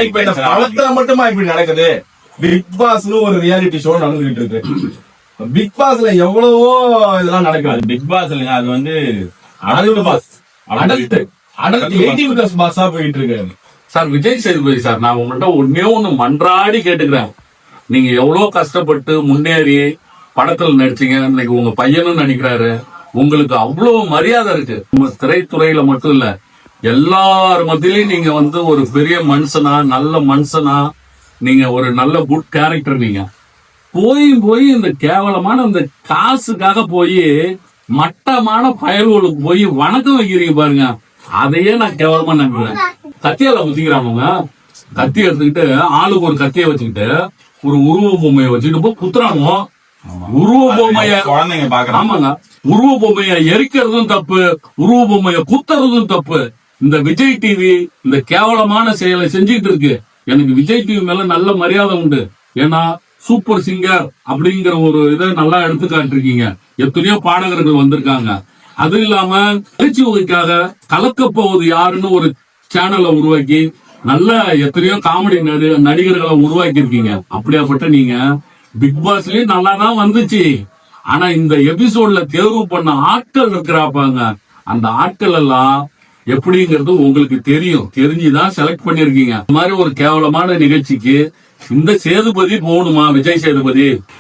இப்ப இந்த படத்துல மட்டுமா இப்படி நடக்குது? பிக் பாஸ்னு ஒரு ரியாலிட்டி ஷோ நடந்துகிட்டு இருக்கு. பிக் பாஸ்ல எவ்வளவோ இதெல்லாம் நடக்குது. பிக் பாஸ் இல்லைங்க, அது வந்து அடல்ட் பாஸ், அடல்ட் 18+ பாஸா போயிட்டு இருக்காரு. சார் விஜய் சேதுபதி சார், நான் உங்கள்கிட்ட ஒண்ணு மன்றாடி கேட்டுக்கிறேன். நீங்க எவ்வளவு கஷ்டப்பட்டு முன்னேறி படத்துல நடிச்சீங்க, இன்னைக்கு உங்க பையனும் நடிக்கிறாரு. உங்களுக்கு அவ்வளவு மரியாதை இருக்கு. உங்க திரைத்துறையில மட்டும் இல்ல, எல்லார் மத்தியிலையும் நீங்க வந்து ஒரு பெரிய மனுஷனா, நல்ல மனுஷனா, நீங்க ஒரு நல்ல குட் கேரக்டர். நீங்க போய் இந்த கேவலமான இந்த காசுக்காக போய் மட்டமான பயல்களுக்கு போய் வணக்கம் வைக்கிறீங்க பாருங்க. அதையே நான் கேவலமா நினைக்கிறேன். கத்தியால குத்திக்கிறானுங்க. கத்தி எடுத்துக்கிட்டு ஆளுக்கு ஒரு கத்தியை வச்சுக்கிட்டு ஒரு உருவ பொம்மையை வச்சுக்கிட்டு போய் குத்துறானுங்க. உருவ பொம்மைய குழந்தைங்க பாக்குறாங்க. ஆமாங்க, உருவ பொம்மைய எரிக்கிறதும் தப்பு, உருவ பொம்மைய குத்துறதும் தப்பு. இந்த விஜய் டிவி இந்த கேவலமான செயலை செஞ்சுட்டு இருக்கு. எனக்கு விஜய் டிவி மேல நல்ல மரியாதை உண்டு. ஏன்னா சூப்பர் சிங்கர் அப்படிங்கிற ஒரு இதை நல்லா எடுத்து காட்டிருக்கீங்க. எத்தனையோ பாடகர்கள் வந்திருக்காங்க. அது இல்லாம நிகழ்ச்சி வகைக்காக கலக்கப்போவது யாருன்னு ஒரு சேனலை உருவாக்கி நல்ல எத்தனையோ காமெடி நடிகர்களை உருவாக்கி இருக்கீங்க. அப்படியாப்பட்ட நீங்க பிக் பாஸ்லயும் நல்லா தான் வந்துச்சு. ஆனா இந்த எபிசோட்ல தேர்வு பண்ண ஆட்கள் இருக்கிறாப்பாங்க, அந்த ஆட்கள் எல்லாம் எப்படிங்கிறது உங்களுக்கு தெரியும். தெரிஞ்சுதான் செலக்ட் பண்ணிருக்கீங்க. இந்த மாதிரி ஒரு கேவலமான நிகழ்ச்சிக்கு இந்த சேதுபதி போகணுமா? விஜய் சேதுபதி